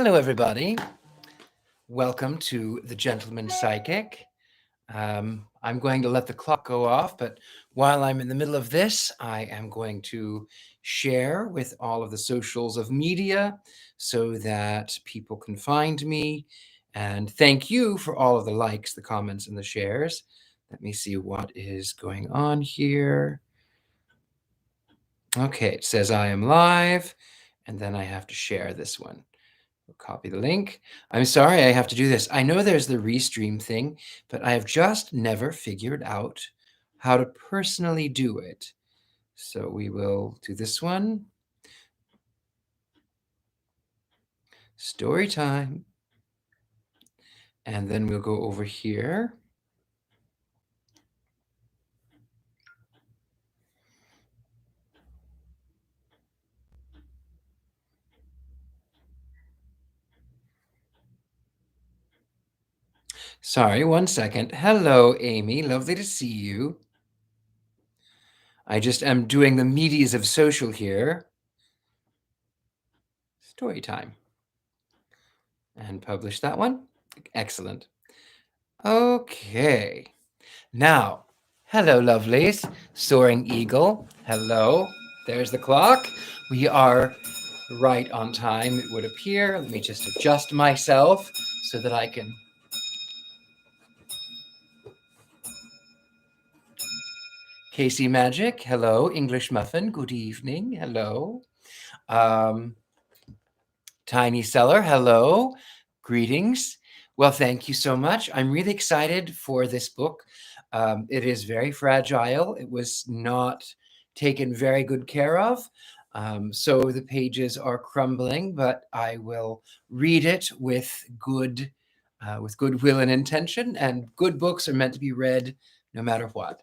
Hello, everybody. Welcome to The Gentleman Psychic. I'm going to let the clock go off, but while I'm in the middle of this, I am going to share with all of the socials of media so that people can find me. And thank you for all of the likes, the comments, and the shares. Let me see what is going on here. Okay, it says I am live, and then I have to share this one. Copy the link. I'm sorry I have to do this. I know there's the restream thing, but I have just never figured out how to personally do it. So we will do this one. Story time. And then we'll go over here. Sorry, 1 second. Hello, Amy. Lovely to see you. I just am doing the medias of social here. Story time. And publish that one. Excellent. Okay. Now, hello, lovelies. Soaring Eagle. Hello. There's the clock. We are right on time, it would appear. Let me just adjust myself so that I can. Casey Magic, hello. English Muffin, good evening. Hello. Tiny Seller, hello. Greetings. Well, thank you so much. I'm really excited for this book. It is very fragile. It was not taken very good care of. So the pages are crumbling, but I will read it with goodwill and intention. And good books are meant to be read no matter what.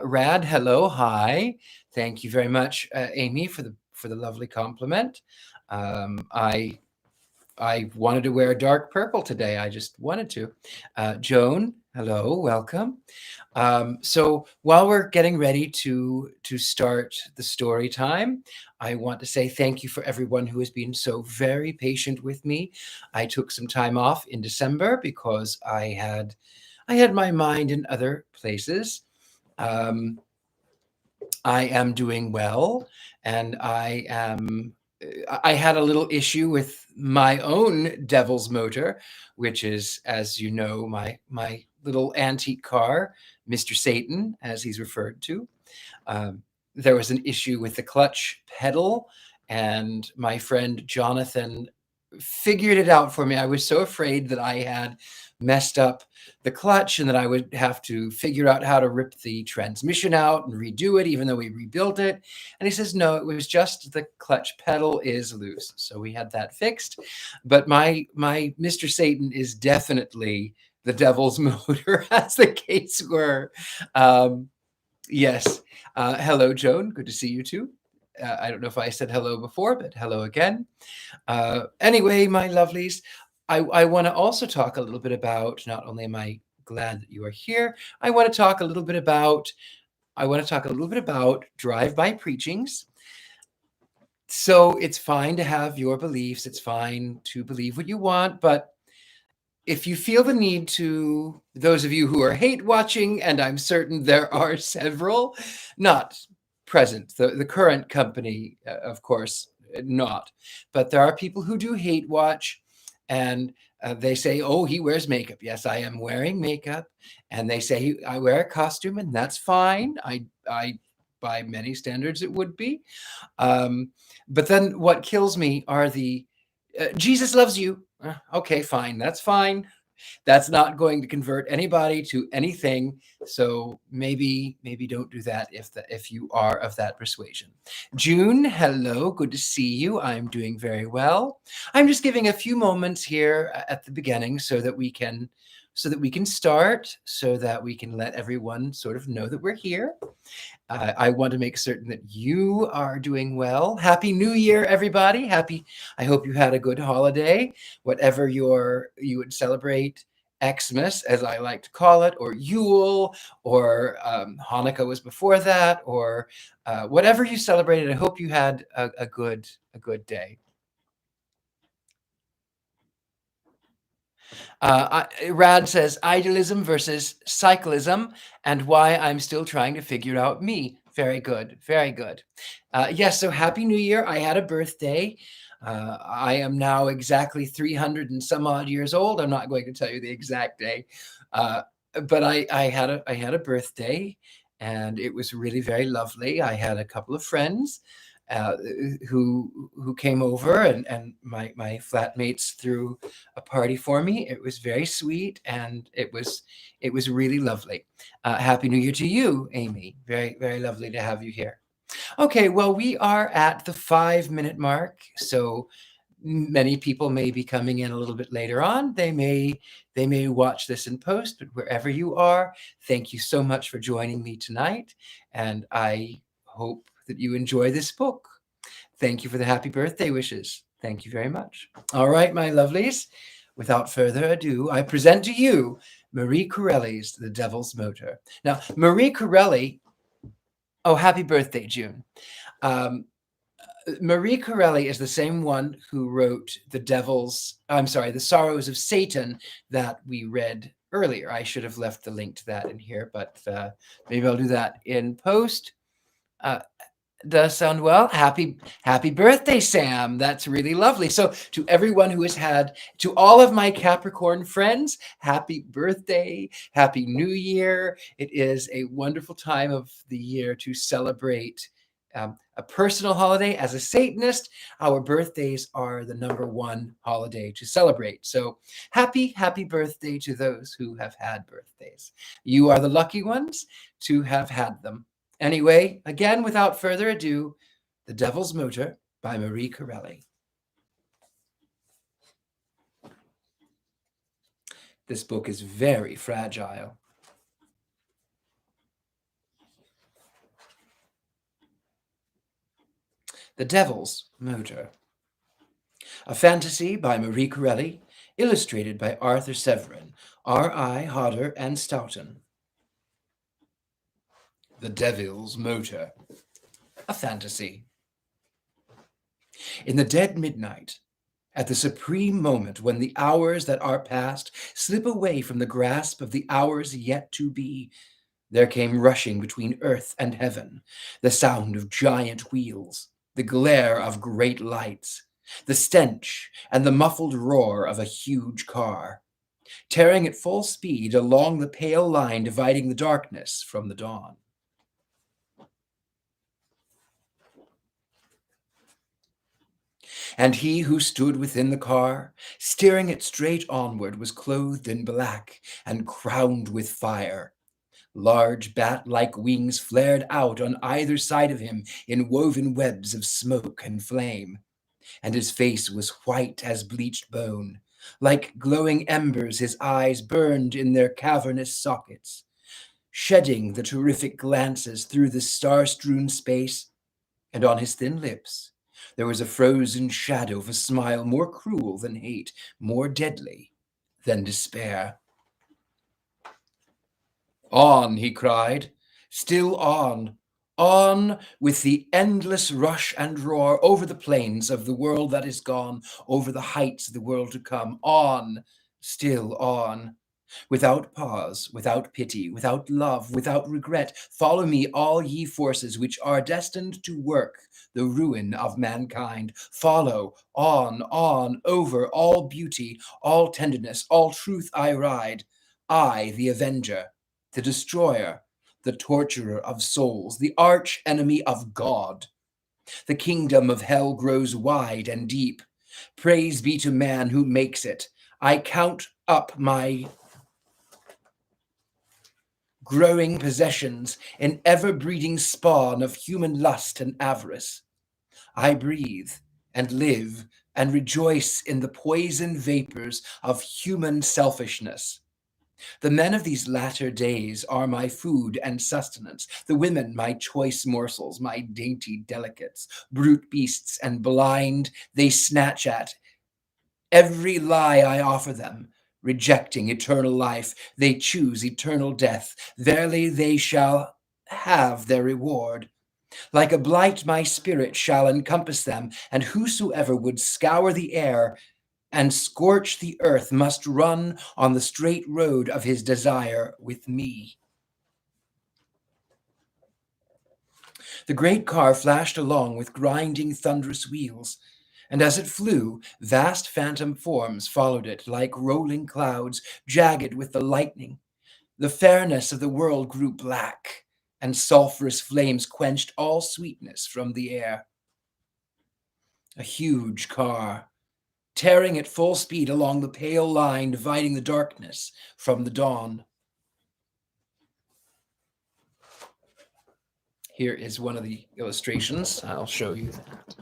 Rad, hello, hi. Thank you very much, Amy, for the lovely compliment. I wanted to wear dark purple today. I just wanted to. Joan, hello, welcome. So while we're getting ready to start the story time, I want to say thank you for everyone who has been so very patient with me. I took some time off in December because I had my mind in other places. I am doing well, and I had a little issue with my own devil's motor, which is, as you know, my little antique car, Mr. Satan, as he's referred to. There was an issue with the clutch pedal, and my friend Jonathan figured it out for me. I was so afraid that I had messed up the clutch and that I would have to figure out how to rip the transmission out and redo it, even though we rebuilt it. And he says, no, it was just the clutch pedal is loose. So we had that fixed. But my Mr. Satan is definitely the devil's motor, as the case were. Yes. Hello, Joan. Good to see you too. I don't know if I said hello before, but hello again. Anyway, my lovelies, I want to also talk a little bit about, not only am I glad that you are here, I want to talk a little bit about drive-by preachings. So it's fine to have your beliefs. It's fine to believe what you want, but if you feel the need to, those of you who are hate watching, and I'm certain there are several, not present, the current company, of course, not, but there are people who do hate watch, and they say, oh, he wears makeup. Yes, I am wearing makeup. And they say I wear a costume, and that's fine. I by many standards, it would be. But then what kills me are the Jesus loves you. Okay, fine. That's fine. That's not going to convert anybody to anything. So maybe don't do that if you are of that persuasion. June, hello. Good to see you. I'm doing very well. I'm just giving a few moments here at the beginning so that we can start, so that we can let everyone sort of know that we're here. I want to make certain that you are doing well. Happy New Year, everybody. I hope you had a good holiday, whatever you would celebrate. Xmas, as I like to call it, or Yule, or Hanukkah was before that, or whatever you celebrated. I hope you had a good day. Rad says idealism versus cyclism and why I'm still trying to figure out me. Very good. Very good. Yes. So happy New Year. I had a birthday. I am now exactly 300 and some odd years old. I'm not going to tell you the exact day. But I had a birthday and it was really very lovely. I had a couple of friends uh, who came over and my flatmates threw a party for me. It was very sweet and it was really lovely. Happy New Year to you, Amy. Very, very lovely to have you here. Okay, well, we are at the 5 minute mark, so many people may be coming in a little bit later on. They may watch this in post, but wherever you are, thank you so much for joining me tonight, and I hope that you enjoy this book. Thank you for the happy birthday wishes. Thank you very much. All right, my lovelies, without further ado, I present to you Marie Corelli's The Devil's Motor. Now, Marie Corelli, oh, happy birthday, June. Marie Corelli is the same one who wrote The Sorrows of Satan that we read earlier. I should have left the link to that in here, but maybe I'll do that in post. Does sound well. Happy birthday, Sam. That's really lovely. So to everyone who has to all of my Capricorn friends, happy birthday, happy New Year. It is a wonderful time of the year to celebrate a personal holiday. As a Satanist, our birthdays are the number one holiday to celebrate. So happy birthday to those who have had birthdays. You are the lucky ones to have had them. Anyway, again, without further ado, The Devil's Motor by Marie Corelli. This book is very fragile. The Devil's Motor. A fantasy by Marie Corelli, illustrated by Arthur Severin, R.I. Hodder and Stoughton. The Devil's Motor. A fantasy. In the dead midnight, at the supreme moment when the hours that are past slip away from the grasp of the hours yet to be, there came rushing between earth and heaven the sound of giant wheels, the glare of great lights, the stench and the muffled roar of a huge car, tearing at full speed along the pale line dividing the darkness from the dawn. And he who stood within the car, steering it straight onward, was clothed in black and crowned with fire. Large bat-like wings flared out on either side of him in woven webs of smoke and flame, and his face was white as bleached bone. Like glowing embers, his eyes burned in their cavernous sockets, shedding the terrific glances through the star-strewn space, and on his thin lips there was a frozen shadow of a smile more cruel than hate, more deadly than despair. On, he cried, still on with the endless rush and roar over the plains of the world that is gone, over the heights of the world to come, on, still on. Without pause, without pity, without love, without regret, follow me, all ye forces which are destined to work the ruin of mankind. Follow, on, over all beauty, all tenderness, all truth I ride. I, the avenger, the destroyer, the torturer of souls, the arch enemy of God. The kingdom of hell grows wide and deep. Praise be to man who makes it. I count up my growing possessions, an ever-breeding spawn of human lust and avarice. I breathe and live and rejoice in the poison vapors of human selfishness. The men of these latter days are my food and sustenance, the women my choice morsels, my dainty delicates. Brute beasts and blind they snatch at every lie I offer them. Rejecting eternal life, they choose eternal death. Verily they shall have their reward. Like a blight my spirit shall encompass them, and whosoever would scour the air and scorch the earth must run on the straight road of his desire with me. The great car flashed along with grinding, thunderous wheels, and as it flew, vast phantom forms followed it like rolling clouds, jagged with the lightning. The fairness of the world grew black, and sulphurous flames quenched all sweetness from the air. A huge car, tearing at full speed along the pale line dividing the darkness from the dawn. Here is one of the illustrations. I'll show you that.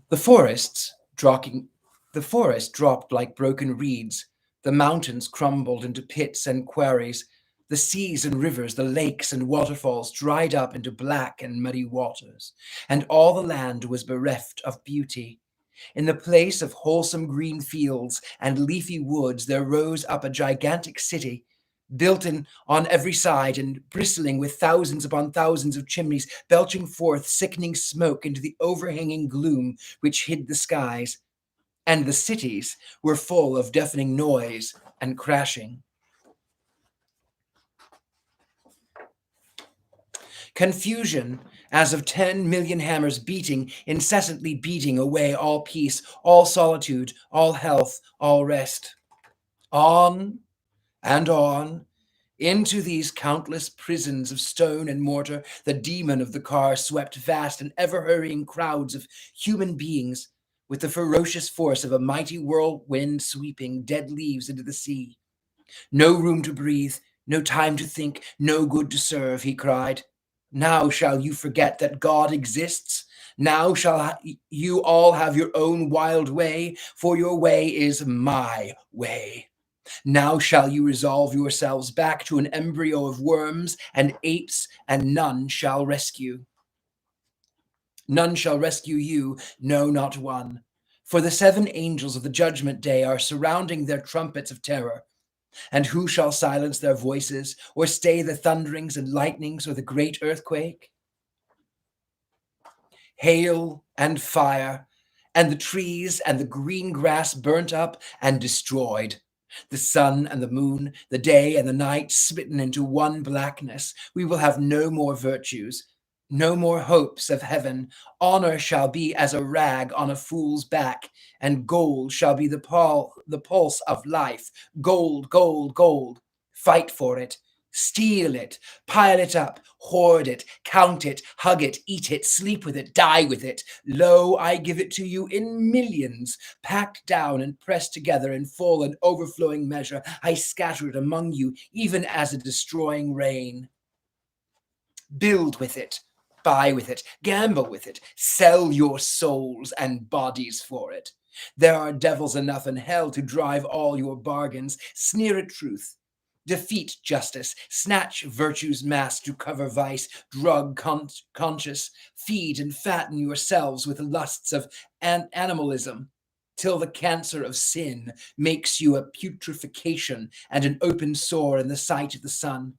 The forest dropped like broken reeds. The mountains crumbled into pits and quarries. The seas and rivers, the lakes and waterfalls dried up into black and muddy waters, and all the land was bereft of beauty. In the place of wholesome green fields and leafy woods, there rose up a gigantic city, built on every side and bristling with thousands upon thousands of chimneys, belching forth sickening smoke into the overhanging gloom which hid the skies. And the cities were full of deafening noise and crashing. Confusion, as of 10 million hammers beating, incessantly beating away all peace, all solitude, all health, all rest. On and on, into these countless prisons of stone and mortar, the demon of the car swept vast and ever-hurrying crowds of human beings, with the ferocious force of a mighty whirlwind sweeping dead leaves into the sea. No room to breathe, no time to think, no good to serve, he cried. Now shall you forget that God exists? Now shall you all have your own wild way, for your way is my way. Now shall you resolve yourselves back to an embryo of worms and apes, and none shall rescue. None shall rescue you, no, not one. For the 7 angels of the judgment day are surrounding their trumpets of terror. And who shall silence their voices, or stay the thunderings and lightnings, or the great earthquake? Hail and fire, and the trees and the green grass burnt up and destroyed. The sun and the moon, the day and the night smitten into one blackness. We will have no more virtues, no more hopes of heaven. Honor shall be as a rag on a fool's back, and gold shall be the pulse of life. Gold, gold, gold. Fight for it. Steal it, pile it up, hoard it, count it, hug it, eat it, sleep with it, die with it. Lo, I give it to you in millions, packed down and pressed together in full and overflowing measure. I scatter it among you, even as a destroying rain. Build with it, buy with it, gamble with it, sell your souls and bodies for it. There are devils enough in hell to drive all your bargains. Sneer at truth. Defeat justice, snatch virtue's mask to cover vice, drug conscious, feed and fatten yourselves with lusts of animalism, till the cancer of sin makes you a putrefaction and an open sore in the sight of the sun.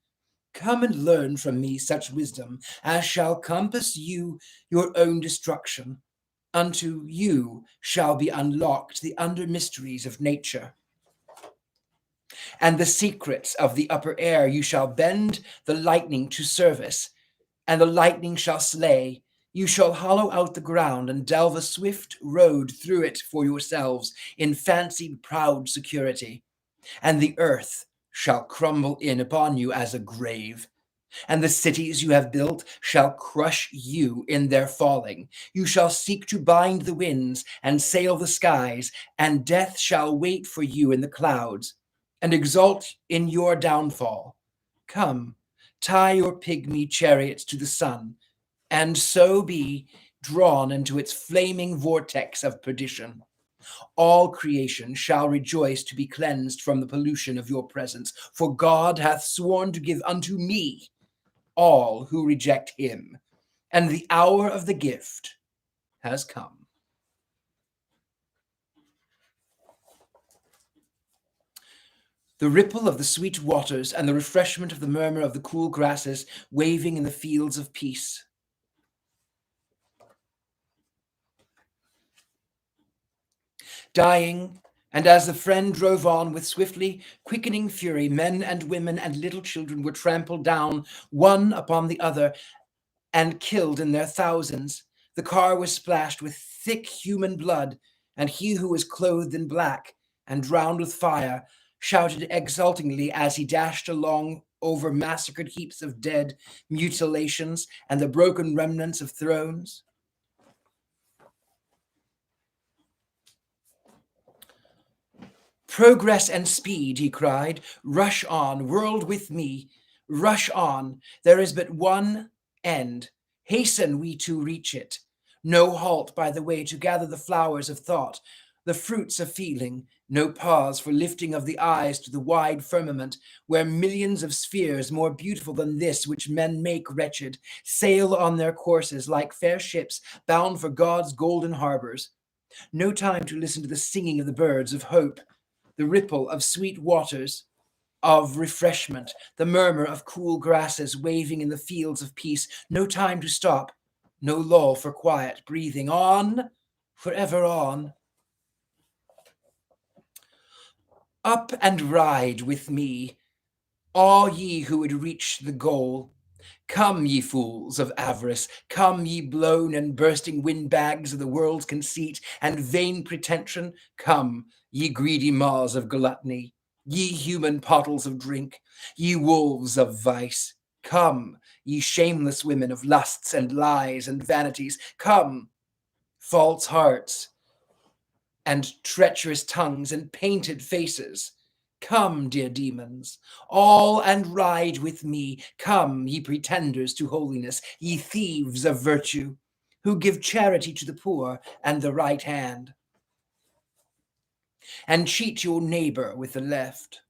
Come and learn from me such wisdom as shall compass you your own destruction. Unto you shall be unlocked the under mysteries of nature. And the secrets of the upper air you shall bend the lightning to service, and the lightning shall slay. You shall hollow out the ground and delve a swift road through it for yourselves in fancied proud security, and the earth shall crumble in upon you as a grave. And the cities you have built shall crush you in their falling. You shall seek to bind the winds and sail the skies, and death shall wait for you in the clouds and exult in your downfall. Come, tie your pygmy chariots to the sun, and so be drawn into its flaming vortex of perdition. All creation shall rejoice to be cleansed from the pollution of your presence, for God hath sworn to give unto me all who reject him, and the hour of the gift has come. The ripple of the sweet waters and the refreshment of the murmur of the cool grasses waving in the fields of peace. Dying, and as the friend drove on with swiftly quickening fury, men and women and little children were trampled down one upon the other and killed in their thousands. The car was splashed with thick human blood, and he who was clothed in black and drowned with fire shouted exultingly as he dashed along over massacred heaps of dead, mutilations, and the broken remnants of thrones. Progress and speed, he cried. Rush on, world with me. Rush on. There is but one end. Hasten we to reach it. No halt by the way to gather the flowers of thought, the fruits of feeling. No pause for lifting of the eyes to the wide firmament, where millions of spheres more beautiful than this which men make wretched sail on their courses like fair ships bound for God's golden harbors. No time to listen to the singing of the birds of hope, the ripple of sweet waters of refreshment, the murmur of cool grasses waving in the fields of peace. No time to stop, no lull for quiet breathing. On, forever on. Up and ride with me, all ye who would reach the goal. Come, ye fools of avarice, come, ye blown and bursting windbags of the world's conceit and vain pretension, come, ye greedy maws of gluttony, ye human pottles of drink, ye wolves of vice, come, ye shameless women of lusts and lies and vanities, come, false hearts and treacherous tongues and painted faces. Come, dear demons, all and ride with me. Come, ye pretenders to holiness, ye thieves of virtue, who give charity to the poor and the right hand, and cheat your neighbor with the left.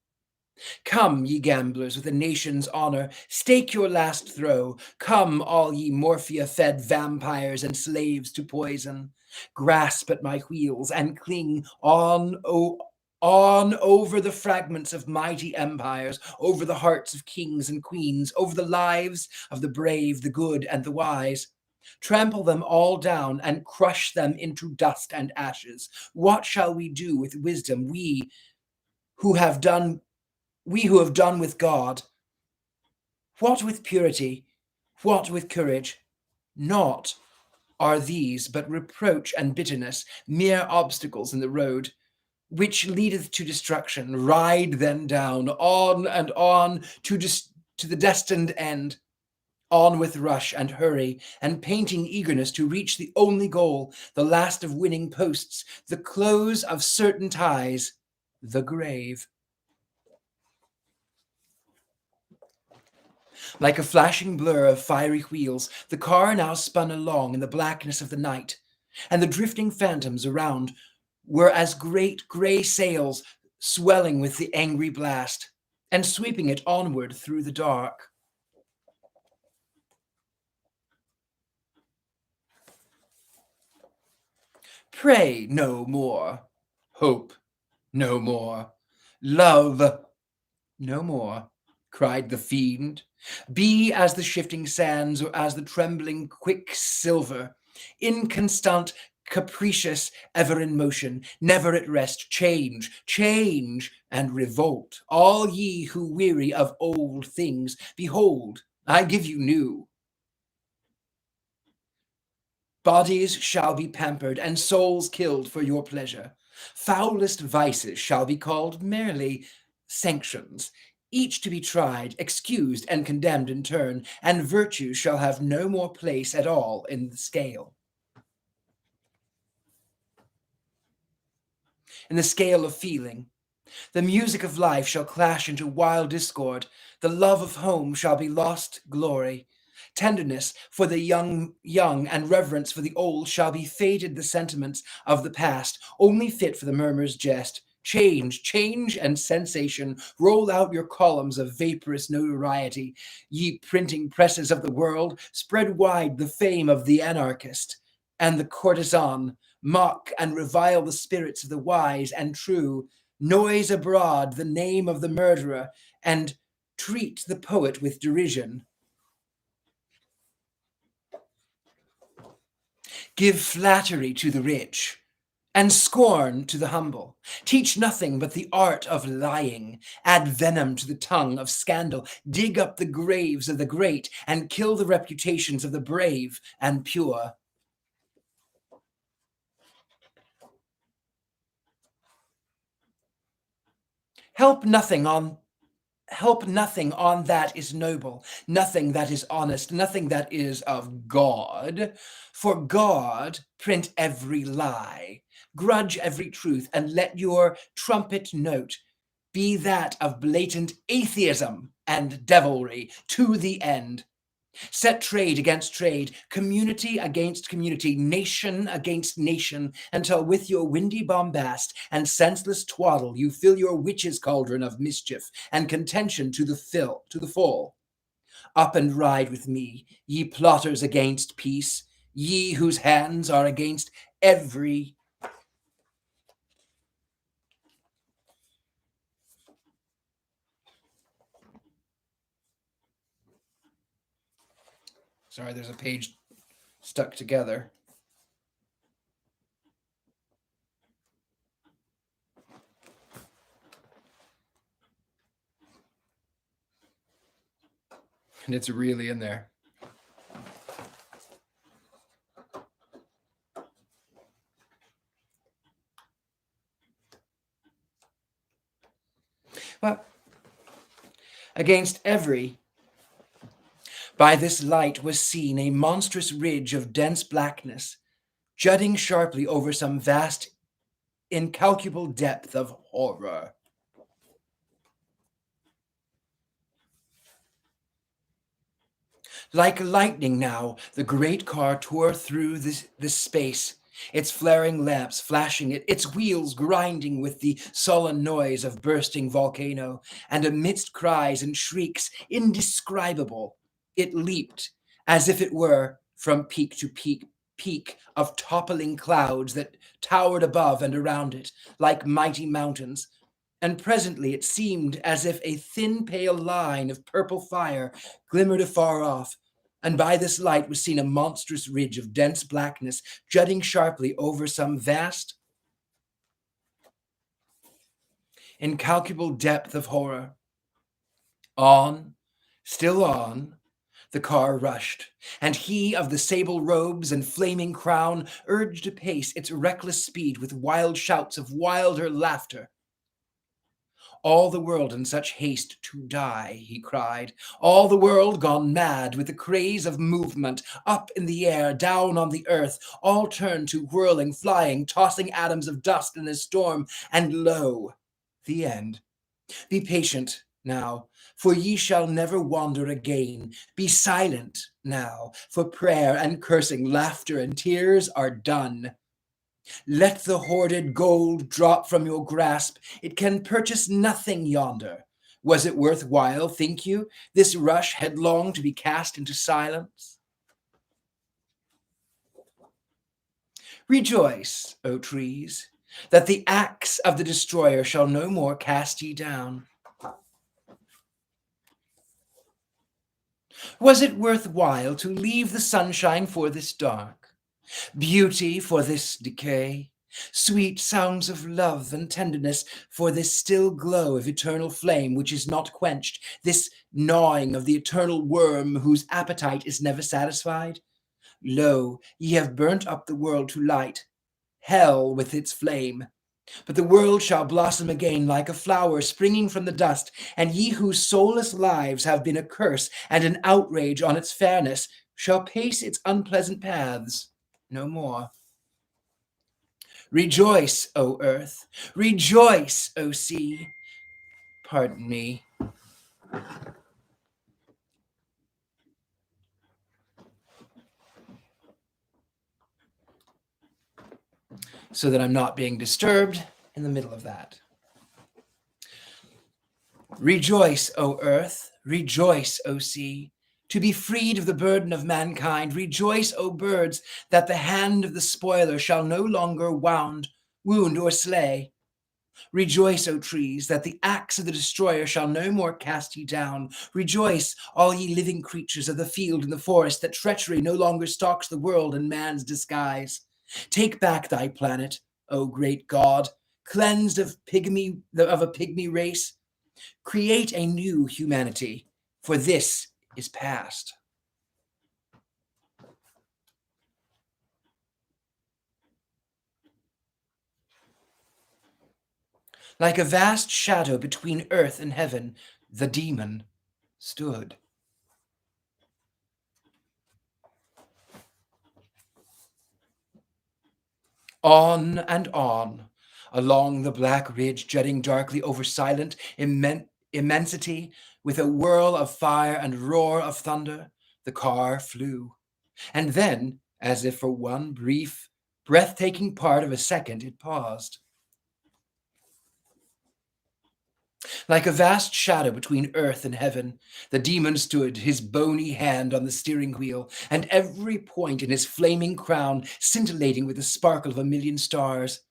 Come, ye gamblers with the nation's honor, stake your last throw. Come, all ye morphia-fed vampires and slaves to poison. Grasp at my wheels and cling on over the fragments of mighty empires, over the hearts of kings and queens, over the lives of the brave, the good, and the wise. Trample them all down and crush them into dust and ashes. What shall we do with wisdom, we who have done with God? What with purity? What with courage? Naught are these but reproach and bitterness, mere obstacles in the road, which leadeth to destruction. Ride then down, on and on, to the destined end. On with rush and hurry and painting eagerness to reach the only goal, the last of winning posts, the close of certain ties, the grave. Like a flashing blur of fiery wheels, the car now spun along in the blackness of the night, and the drifting phantoms around were as great grey sails swelling with the angry blast and sweeping it onward through the dark. Pray no more, hope no more, love no more, cried the fiend. Be as the shifting sands or as the trembling quicksilver, inconstant, capricious, ever in motion, never at rest. Change, change, and revolt. All ye who weary of old things, behold, I give you new. Bodies shall be pampered and souls killed for your pleasure. Foulest vices shall be called merely sanctions, each to be tried, excused, and condemned in turn, and virtue shall have no more place at all in the scale. In the scale of feeling, the music of life shall clash into wild discord. The love of home shall be lost glory. Tenderness for the young, and reverence for the old shall be faded the sentiments of the past, only fit for the murmur's jest. Change, change, and sensation, roll out your columns of vaporous notoriety, ye printing presses of the world, spread wide the fame of the anarchist and the courtesan, mock and revile the spirits of the wise and true, noise abroad the name of the murderer, and treat the poet with derision. Give flattery to the rich, and scorn to the humble. Teach nothing but the art of lying. Add venom to the tongue of scandal. Dig up the graves of the great, and kill the reputations of the brave and pure. Help nothing on that is noble, nothing that is honest, nothing that is of God. For God print every lie, grudge every truth, and let your trumpet note be that of blatant atheism and devilry to the end. Set trade against trade, community against community, nation against nation, until with your windy bombast and senseless twaddle you fill your witches' cauldron of mischief and contention to the full. Up and ride with me, ye plotters against peace, ye whose hands are against every Sorry, there's a page stuck together. And it's really in there. Well, against every, by this light was seen a monstrous ridge of dense blackness, jutting sharply over some vast, incalculable depth of horror. Like lightning now, the great car tore through this space, its flaring lamps flashing it, its wheels grinding with the sullen noise of bursting volcano, and amidst cries and shrieks indescribable, it leaped, as if it were, from peak to peak of toppling clouds that towered above and around it, like mighty mountains. And presently it seemed as if a thin pale line of purple fire glimmered afar off, and by this light was seen a monstrous ridge of dense blackness jutting sharply over some vast, incalculable depth of horror. On, still on, the car rushed, and he of the sable robes and flaming crown urged apace its reckless speed with wild shouts of wilder laughter. All the world in such haste to die, he cried. All the world gone mad with the craze of movement, up in the air, down on the earth, all turned to whirling, flying, tossing atoms of dust in a storm, and lo, the end. Be patient now, for ye shall never wander again. Be silent now, for prayer and cursing, laughter and tears are done. Let the hoarded gold drop from your grasp. It can purchase nothing yonder. Was it worth while, think you, this rush headlong to be cast into silence? Rejoice, O trees, that the axe of the destroyer shall no more cast ye down. Was it worth while to leave the sunshine for this dark? Beauty for this decay, sweet sounds of love and tenderness for this still glow of eternal flame which is not quenched, this gnawing of the eternal worm whose appetite is never satisfied? Lo, ye have burnt up the world to light, hell with its flame. But the world shall blossom again like a flower springing from the dust, and ye whose soulless lives have been a curse and an outrage on its fairness shall pace its unpleasant paths no more. Rejoice, O earth, rejoice, O sea. Pardon me. So that I'm not being disturbed in the middle of that. Rejoice, O earth, rejoice, O sea. To be freed of the burden of mankind, rejoice, O birds, that the hand of the spoiler shall no longer wound, wound, or slay. Rejoice, O trees, that the axe of the destroyer shall no more cast ye down. Rejoice, all ye living creatures of the field and the forest, that treachery no longer stalks the world in man's disguise. Take back thy planet, O great God, cleansed of a pygmy race. Create a new humanity, for this is past. Like a vast shadow between earth and heaven, the demon stood. On and on, along the black ridge jutting darkly over silent immensity, with a whirl of fire and roar of thunder, the car flew. And then, as if for one brief, breathtaking part of a second, it paused. Like a vast shadow between earth and heaven, the demon stood, his bony hand on the steering wheel, and every point in his flaming crown scintillating with the sparkle of a million stars.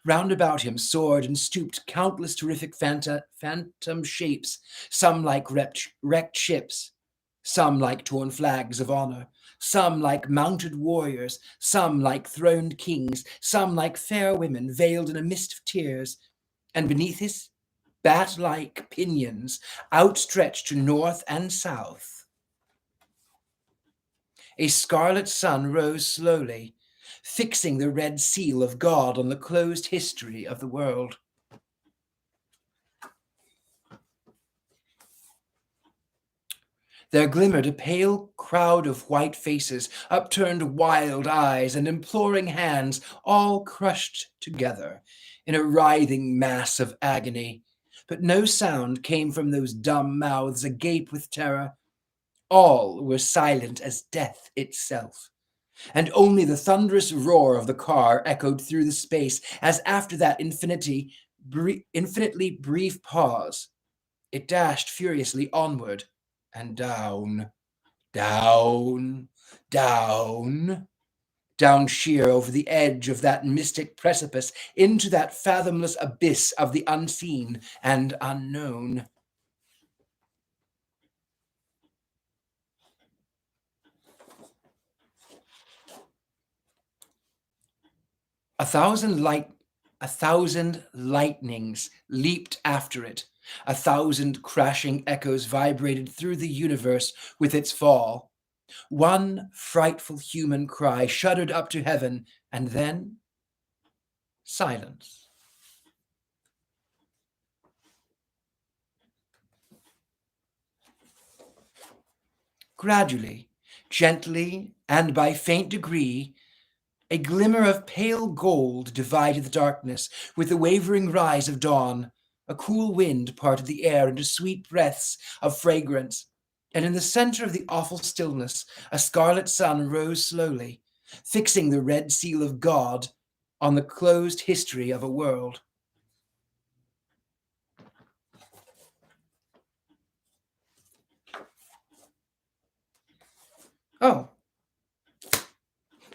Round about him soared and stooped countless terrific phantom shapes, some like wrecked ships, some like torn flags of honor, some like mounted warriors, some like throned kings, some like fair women veiled in a mist of tears, and beneath his bat-like pinions outstretched to north and south, a scarlet sun rose slowly, fixing the red seal of God on the closed history of the world. There glimmered a pale crowd of white faces, upturned wild eyes, and imploring hands, all crushed together in a writhing mass of agony. But no sound came from those dumb mouths agape with terror. All were silent as death itself, and only the thunderous roar of the car echoed through the space as after that infinitely brief pause, it dashed furiously onward and down, down, down, down sheer over the edge of that mystic precipice into that fathomless abyss of the unseen and unknown. A thousand lightnings leaped after it. A thousand crashing echoes vibrated through the universe with its fall. One frightful human cry shuddered up to heaven, and then silence. Gradually, gently, and by faint degree, a glimmer of pale gold divided the darkness with the wavering rise of dawn. A cool wind parted the air into sweet breaths of fragrance, and in the center of the awful stillness, a scarlet sun rose slowly, fixing the red seal of God on the closed history of a world. Oh,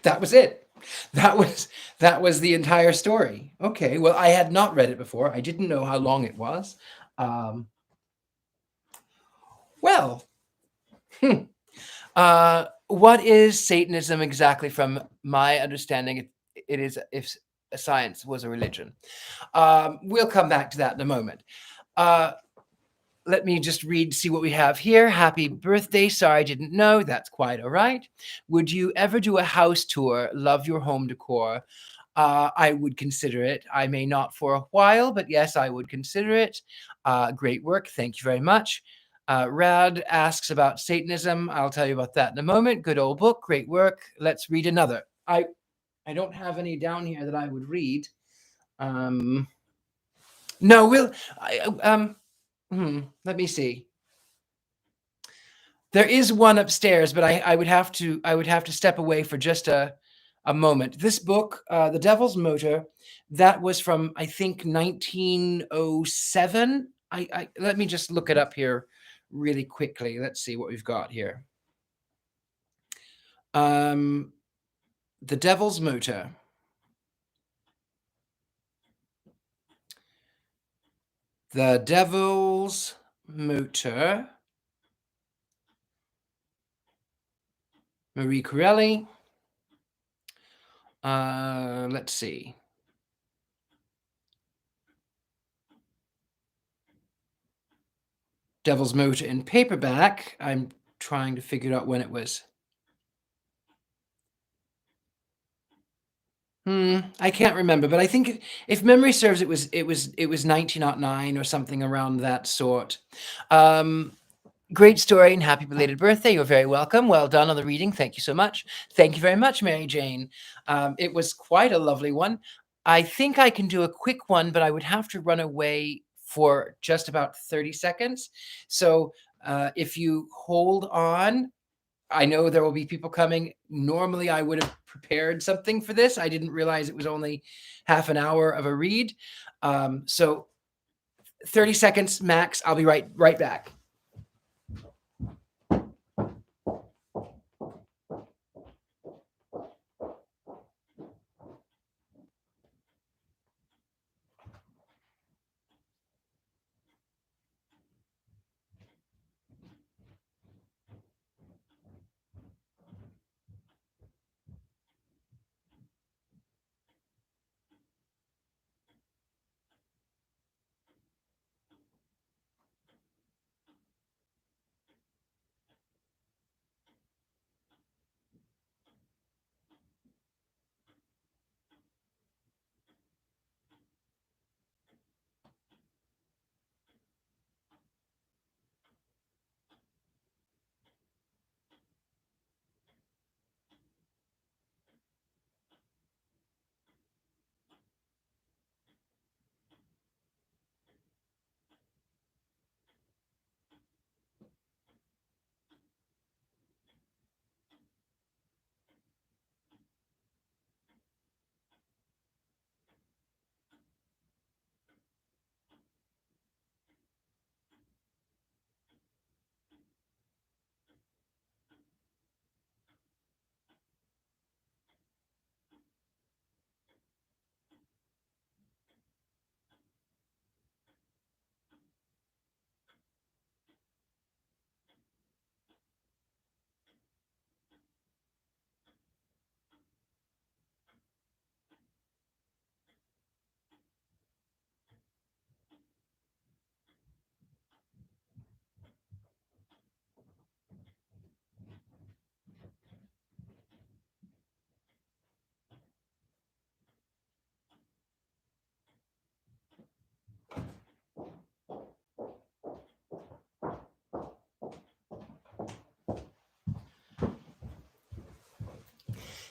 that was it. That was the entire story. Okay, well, I had not read it before. I didn't know how long it was. Well, what is Satanism exactly? From my understanding, it is if science was a religion. We'll come back to that in a moment. Let me just see what we have here. Happy birthday. Sorry, I didn't know. That's quite all right. Would you ever do a house tour? Love your home decor. I would consider it. I may not for a while, but yes, I would consider it. Great work. Thank you very much. Rad asks about Satanism. I'll tell you about that in a moment. Good old book. Great work. Let's read another. I don't have any down here that I would read. No, let me see. There is one upstairs, but I would have to step away for just a moment. This book, The Devil's Motor, that was from, I think, 1907. I let me just look it up here really quickly. Let's see what we've got here. The Devil's Motor. The Devil's Motor, Marie Corelli. Let's see. Devil's Motor in paperback. I'm trying to figure out when it was. I can't remember, but I think if memory serves, it was 1909 or something around that sort. Great story and happy belated birthday. You're very welcome. Well done on the reading. Thank you so much. Thank you very much, Mary Jane. It was quite a lovely one. I think I can do a quick one, but I would have to run away for just about 30 seconds. So if you hold on, I know there will be people coming. Normally, I would have prepared something for this. I didn't realize it was only half an hour of a read. So 30 seconds max. I'll be right back.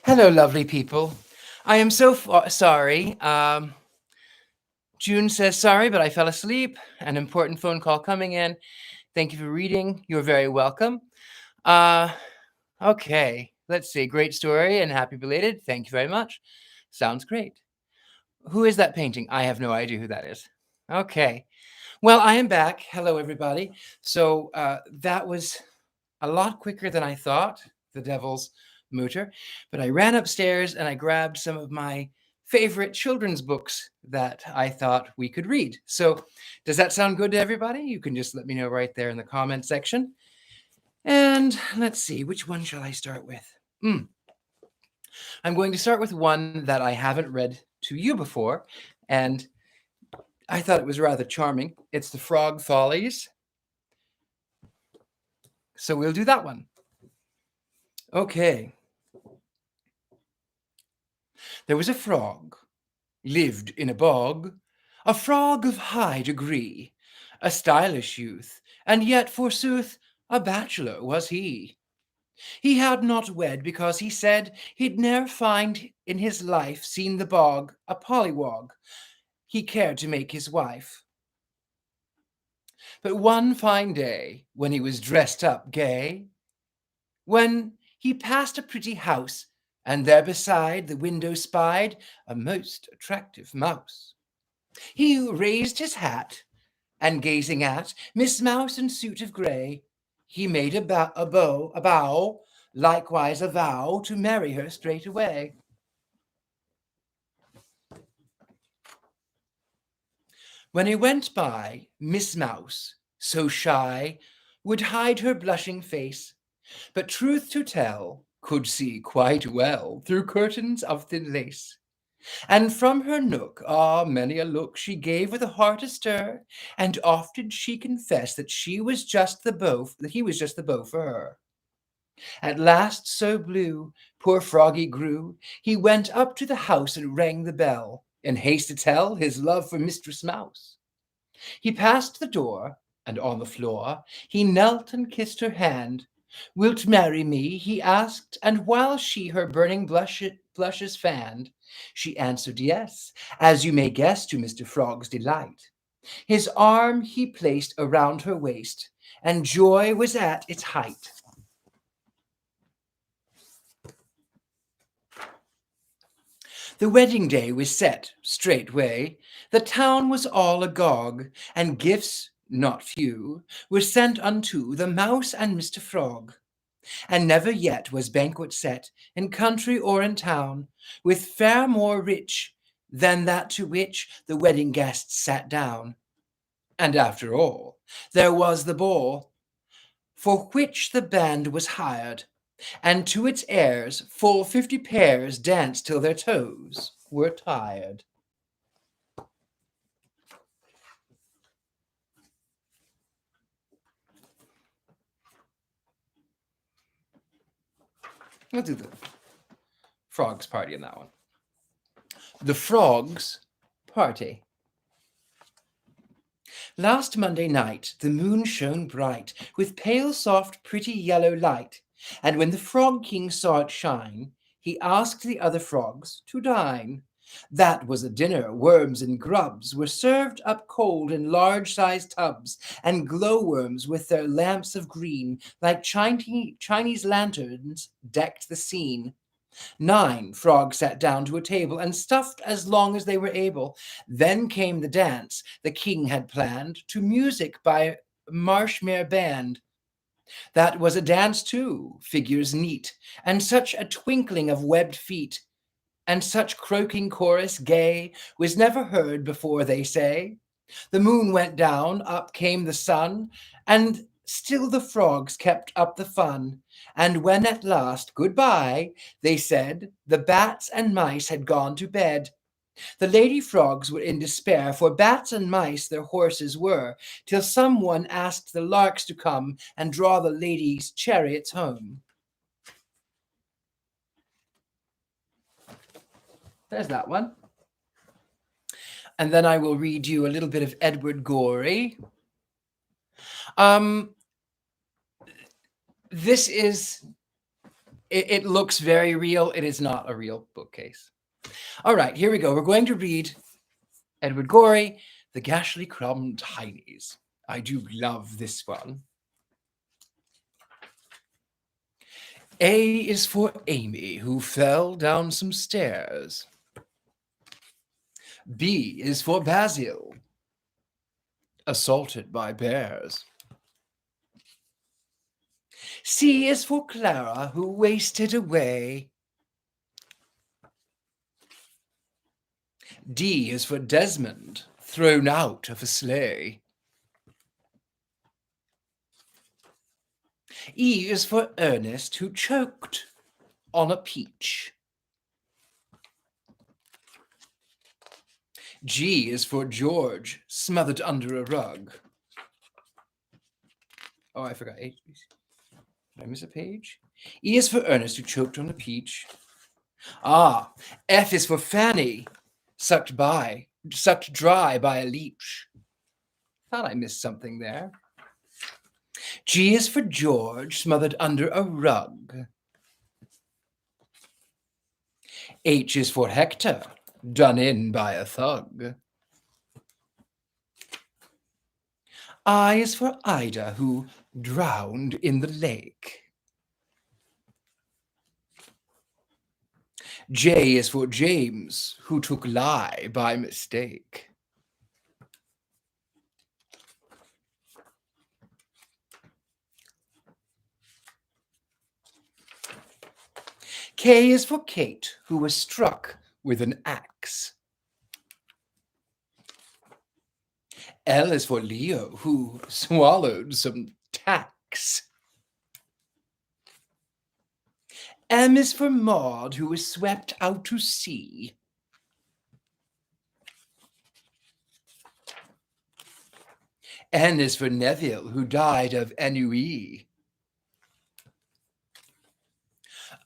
Hello, lovely people. I am so sorry. June says, sorry, but I fell asleep. An important phone call coming in. Thank you for reading. You're very welcome. Okay, let's see. Great story and happy belated. Thank you very much. Sounds great. Who is that painting? I have no idea who that is. Okay. Well, I am back. Hello, everybody. So that was a lot quicker than I thought, The Devil's Motor. But I ran upstairs and I grabbed some of my favorite children's books that I thought we could read. So does that sound good to everybody? You can just let me know right there in the comment section. And let's see, which one shall I start with? I'm going to start with one that I haven't read to you before, and I thought it was rather charming. It's the Frog Follies. So we'll do that one. Okay. There was a frog, lived in a bog, a frog of high degree, a stylish youth, and yet, forsooth, a bachelor was he. He had not wed because he said he'd ne'er find in his life seen the bog a pollywog he cared to make his wife. But one fine day, when he was dressed up gay, when he passed a pretty house, and there beside the window spied a most attractive mouse, he raised his hat, and gazing at Miss Mouse in suit of grey, he made a bow, likewise a vow to marry her straight away. When he went by, Miss Mouse, so shy, would hide her blushing face, but truth to tell, could see quite well through curtains of thin lace. And from her nook, many a look she gave with a heart astir, and oft did she confess that he was just the beau for her. At last, so blue, poor Froggy grew, he went up to the house and rang the bell, in haste to tell his love for Mistress Mouse. He passed the door, and on the floor he knelt and kissed her hand. "Wilt marry me?" he asked, and while she her burning blushes fanned, she answered yes, as you may guess to Mr. Frog's delight. His arm he placed around her waist, and joy was at its height. The wedding day was set straightway. The town was all agog, and gifts, not few, were sent unto the Mouse and Mr. Frog. And never yet was banquet set, in country or in town, with fare more rich than that to which the wedding guests sat down. And after all, there was the ball, for which the band was hired, and to its airs full 50 pairs danced till their toes were tired. We'll do the Frogs Party in that one. The Frogs Party. Last Monday night the moon shone bright, with pale, soft, pretty yellow light, and when the Frog King saw it shine, he asked the other frogs to dine. That was a dinner. Worms and grubs were served up cold in large-sized tubs, and glowworms with their lamps of green, like Chinese lanterns, decked the scene. 9 frogs sat down to a table and stuffed as long as they were able. Then came the dance the king had planned, to music by Marshmere band. That was a dance too, figures neat, and such a twinkling of webbed feet, and such croaking chorus gay was never heard before, they say. The moon went down, up came the sun, and still the frogs kept up the fun. And when at last goodbye they said, the bats and mice had gone to bed. The lady frogs were in despair, for bats and mice their horses were, till someone asked the larks to come and draw the ladies' chariots home. There's that one. And then I will read you a little bit of Edward Gorey. This is, it looks very real. It is not a real bookcase. All right, here we go. We're going to read Edward Gorey, The Gashlycrumb Tinies. I do love this one. A is for Amy, who fell down some stairs. B is for Basil, assaulted by bears. C is for Clara, who wasted away. D is for Desmond, thrown out of a sleigh. E is for Ernest, who choked on a peach. G is for George, smothered under a rug. Oh, I forgot H. Did I miss a page? E is for Ernest, who choked on a peach. F is for Fanny, sucked dry by a leech. Thought I missed something there. G is for George, smothered under a rug. H is for Hector, done in by a thug. I is for Ida, who drowned in the lake. J is for James, who took lie by mistake. K is for Kate, who was struck with an axe. L is for Leo, who swallowed some tacks. M is for Maud, who was swept out to sea. N is for Neville, who died of ennui.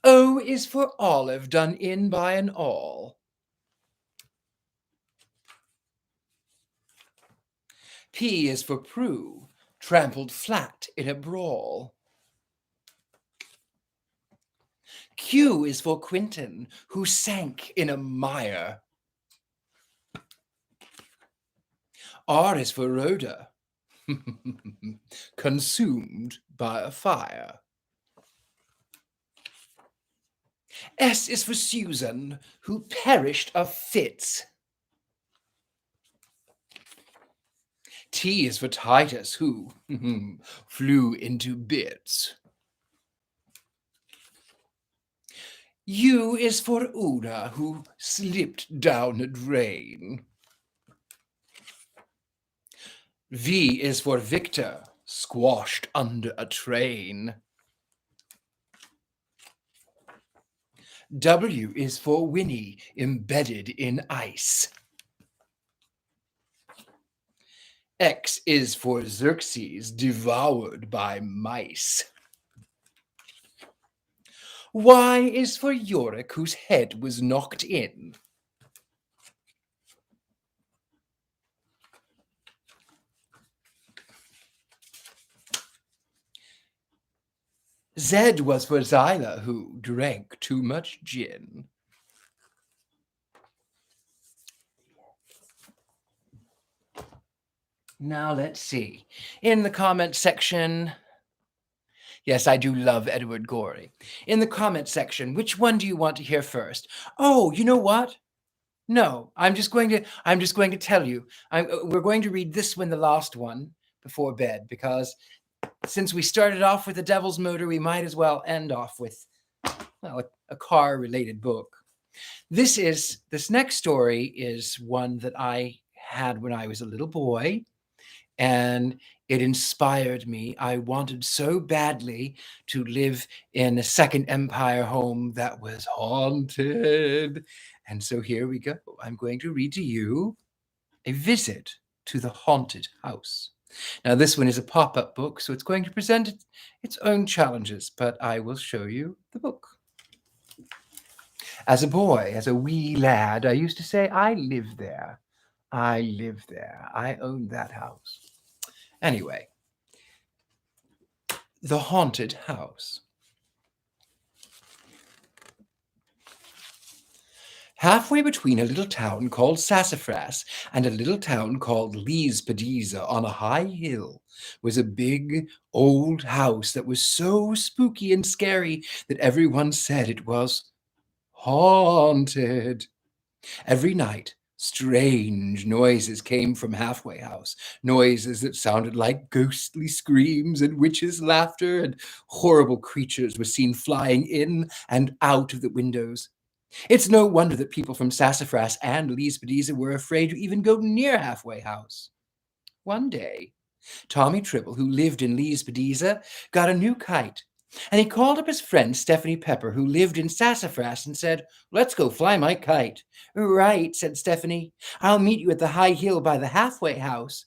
O is for Olive, done in by an awl. P is for Prue, trampled flat in a brawl. Q is for Quentin, who sank in a mire. R is for Rhoda, consumed by a fire. S is for Susan, who perished of fits. T is for Titus, who flew into bits. U is for Una, who slipped down a drain. V is for Victor, squashed under a train. W is for Winnie, embedded in ice. X is for Xerxes, devoured by mice. Y is for Yorick, whose head was knocked in. Z was for Zyla, who drank too much gin. Now let's see. In the comment section, yes, I do love Edward Gorey. In the comment section, which one do you want to hear first? Oh, you know what? No, I'm just going to tell you. We're going to read this one, the last one, before bed, because since we started off with The Devil's Motor, we might as well end off with, well, a car-related book. This next story is one that I had when I was a little boy, and it inspired me. I wanted so badly to live in a Second Empire home that was haunted. And so here we go. I'm going to read to you A Visit to the Haunted House. Now, this one is a pop-up book, so it's going to present its own challenges, but I will show you the book. As a boy, as a wee lad, I used to say, I live there. I live there. I own that house. Anyway, The Haunted House. Halfway between a little town called Sassafras and a little town called Liesbediza on a high hill was a big, old house that was so spooky and scary that everyone said it was haunted. Every night, strange noises came from Halfway House, noises that sounded like ghostly screams and witches' laughter, and horrible creatures were seen flying in and out of the windows. It's no wonder that people from Sassafras and Liesbediza were afraid to even go near Halfway House. One day, Tommy Tribble, who lived in Liesbediza, got a new kite, and he called up his friend Stephanie Pepper, who lived in Sassafras, and said, "Let's go fly my kite." "Right," said Stephanie. "I'll meet you at the high hill by the Halfway House."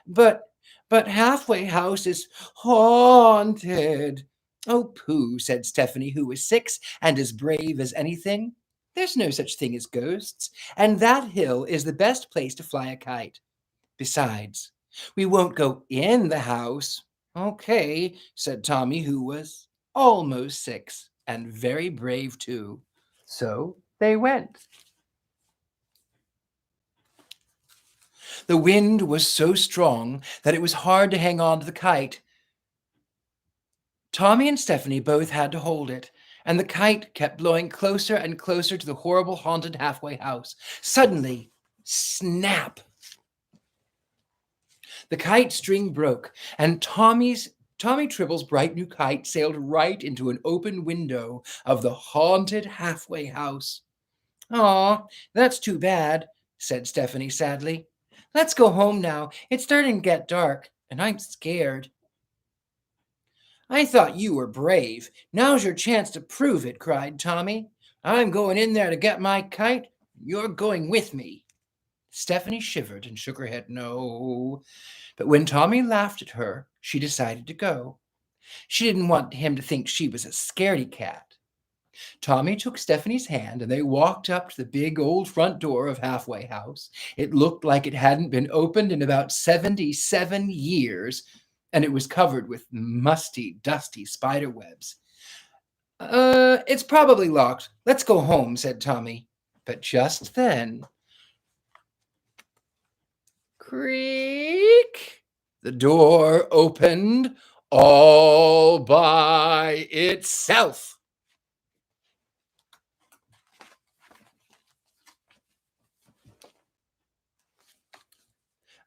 But Halfway House is haunted." "Oh, pooh," said Stephanie, who was 6 and as brave as anything. "There's no such thing as ghosts, and that hill is the best place to fly a kite. Besides, we won't go in the house." "Okay," said Tommy, who was almost 6 and very brave too. So they went. The wind was so strong that it was hard to hang on to the kite. Tommy and Stephanie both had to hold it, and the kite kept blowing closer and closer to the horrible haunted Halfway House. Suddenly, snap! The kite string broke, and Tommy Tribble's bright new kite sailed right into an open window of the haunted Halfway House. "Aw, that's too bad," said Stephanie sadly. Let's go home now. It's starting to get dark, and I'm scared. I thought you were brave. Now's your chance to prove it, cried Tommy. I'm going in there to get my kite. You're going with me. Stephanie shivered and shook her head no. But when Tommy laughed at her, she decided to go. She didn't want him to think she was a scaredy cat. Tommy took Stephanie's hand and they walked up to the big old front door of Halfway House. It looked like it hadn't been opened in about 77 years, and it was covered with musty, dusty spider webs. It's probably locked. Let's go home, said Tommy. But just then, creak, the door opened all by itself.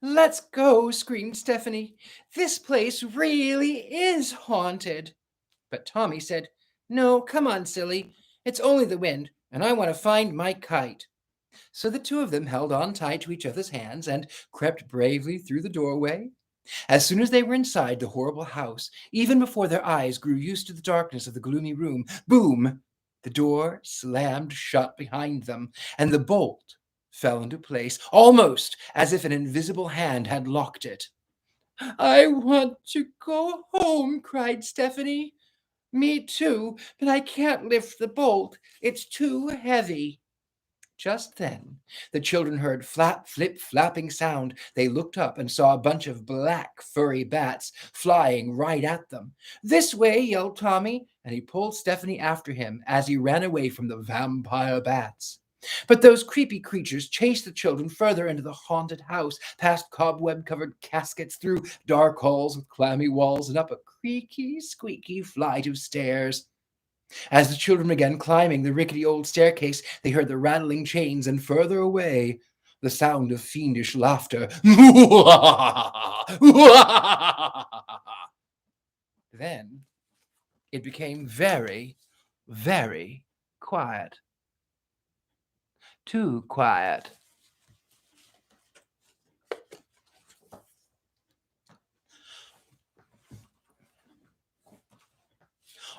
Let's go, screamed Stephanie. This place really is haunted. But Tommy said, No, come on, silly. It's only the wind, and I want to find my kite. So the two of them held on tight to each other's hands and crept bravely through the doorway. As soon as they were inside the horrible house, even before their eyes grew used to the darkness of the gloomy room, boom! The door slammed shut behind them, and the bolt fell into place, almost as if an invisible hand had locked it. I want to go home, cried Stephanie. Me too, but I can't lift the bolt. It's too heavy. Just then, the children heard flap, flip, flapping sound. They looked up and saw a bunch of black, furry bats flying right at them. This way, yelled Tommy, and he pulled Stephanie after him as he ran away from the vampire bats. But those creepy creatures chased the children further into the haunted house, past cobweb-covered caskets, through dark halls with clammy walls, and up a creaky, squeaky flight of stairs. As the children began climbing the rickety old staircase, they heard the rattling chains, and further away, the sound of fiendish laughter. Then it became very, very quiet. Too quiet.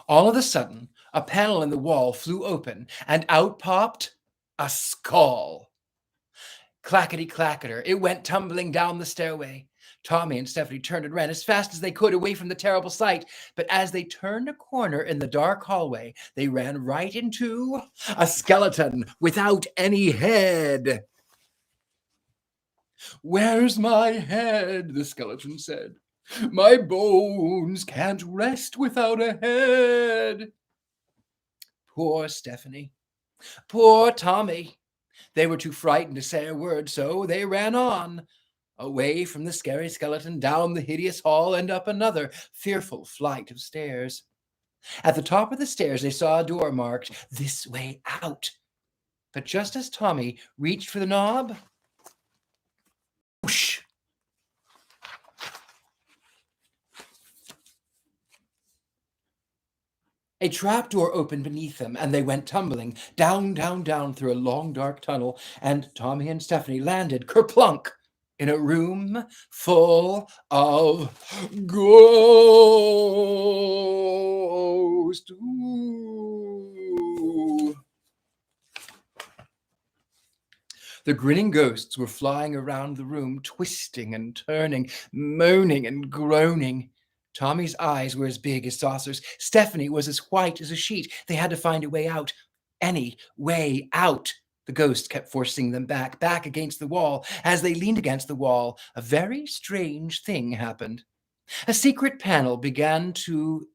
All of a sudden, a panel in the wall flew open, and out popped a skull. Clackety-clacketer, it went tumbling down the stairway. Tommy and Stephanie turned and ran as fast as they could away from the terrible sight. But as they turned a corner in the dark hallway, they ran right into a skeleton without any head. Where's my head? The skeleton said. My bones can't rest without a head. Poor Stephanie. Poor Tommy. They were too frightened to say a word, so they ran on, away from the scary skeleton, down the hideous hall, and up another fearful flight of stairs. At the top of the stairs, they saw a door marked, This Way Out. But just as Tommy reached for the knob, whoosh! A trapdoor opened beneath them, and they went tumbling down, down, down through a long, dark tunnel, and Tommy and Stephanie landed kerplunk in a room full of ghosts. Ooh. The grinning ghosts were flying around the room, twisting and turning, moaning and groaning. Tommy's eyes were as big as saucers. Stephanie was as white as a sheet. They had to find a way out. Any way out. The ghost kept forcing them back against the wall. As they leaned against the wall, a very strange thing happened. A secret panel began to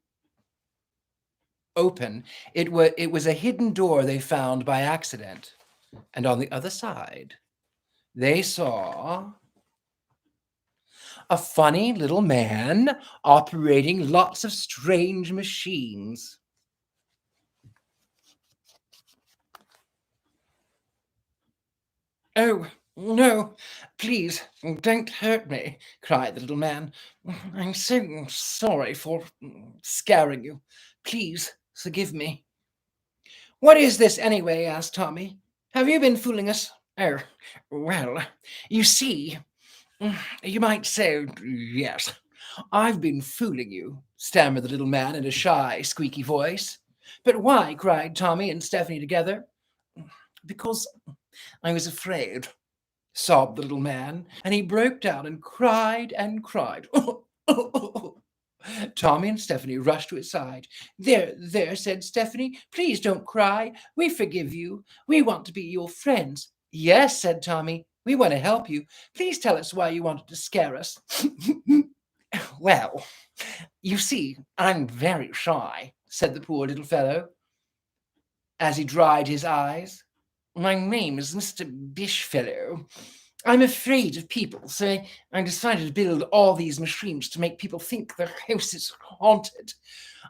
open. It was a hidden door they found by accident. And on the other side, they saw a funny little man operating lots of strange machines. Oh, no, please, don't hurt me, cried the little man. I'm so sorry for scaring you. Please, forgive me. What is this anyway? Asked Tommy. Have you been fooling us? Oh, well, you see, You might say, yes, I've been fooling you, stammered the little man in a shy, squeaky voice. But why? Cried Tommy and Stephanie together. Because I was afraid, sobbed the little man, and he broke down and cried and cried. Tommy and Stephanie rushed to his side. There, said Stephanie. Please don't cry. We forgive you. We want to be your friends. Yes, said Tommy. We want to help you. Please tell us why you wanted to scare us. Well, you see, I'm very shy, said the poor little fellow, as he dried his eyes. My name is Mr. Bishfellow. I'm afraid of people, so I decided to build all these machines to make people think their house is haunted.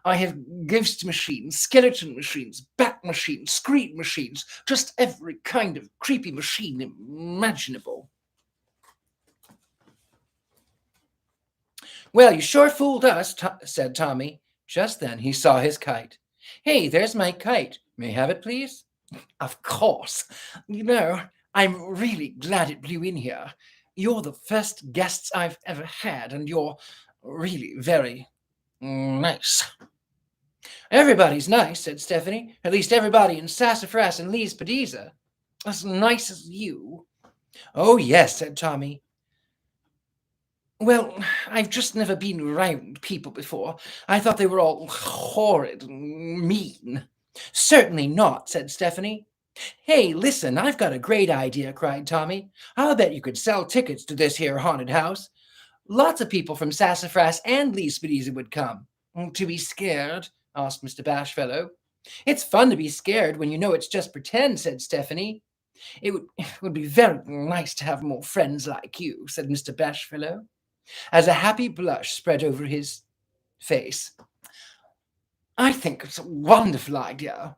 I have ghost machines, skeleton machines, bat machines, scream machines, just every kind of creepy machine imaginable. Well, you sure fooled us, said Tommy. Just then he saw his kite. Hey, there's my kite. May I have it, please? Of course. You know, I'm really glad it blew in here. You're the first guests I've ever had, and you're really very nice. Everybody's nice, said Stephanie. At least everybody in Sassafras and Lee's Padiza. As nice as you. Oh, yes, said Tommy. Well, I've just never been around people before. I thought they were all horrid and mean. Certainly not, said Stephanie. Hey, listen, I've got a great idea, cried Tommy. I'll bet you could sell tickets to this here haunted house. Lots of people from Sassafras and Leespediza would come. To be scared? Asked Mr. Bashfellow. It's fun to be scared when you know it's just pretend, said Stephanie. It would be very nice to have more friends like you, said Mr. Bashfellow, as a happy blush spread over his face. I think it's a wonderful idea.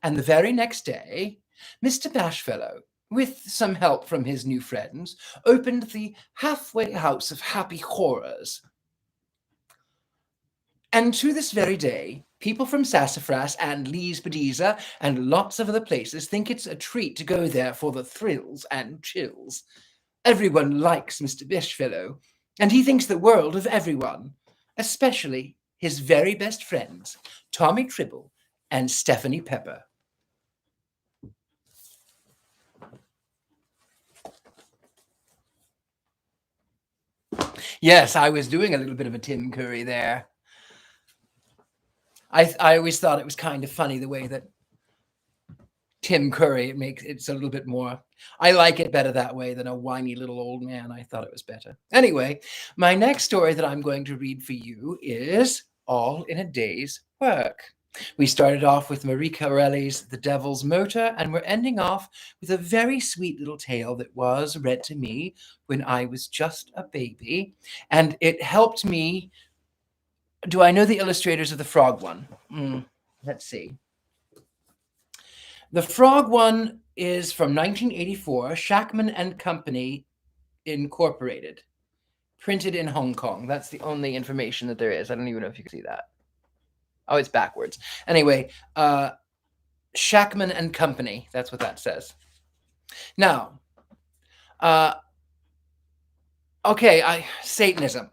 And the very next day, Mr. Bashfellow, with some help from his new friends, opened the Halfway House of Happy Horrors. And to this very day, people from Sassafras and Leespediza and lots of other places think it's a treat to go there for the thrills and chills. Everyone likes Mr. Bishfellow, and he thinks the world of everyone, especially his very best friends, Tommy Tribble and Stephanie Pepper. Yes, I was doing a little bit of a Tim Curry there. I always thought it was kind of funny the way that Tim Curry it's a little bit more. I like it better that way than a whiny little old man. I thought it was better. Anyway, my next story that I'm going to read for you is All in a Day's Work. We started off with Marie Corelli's The Devil's Motor, and we're ending off with a very sweet little tale that was read to me when I was just a baby, and it helped me. Do I know the illustrators of the frog one? Let's see. The frog one is from 1984, Shackman and Company Incorporated, printed in Hong Kong. That's the only information that there is. I don't even know if you can see that. Oh, it's backwards. Anyway, Shackman and Company. That's what that says. Now, okay, Satanism.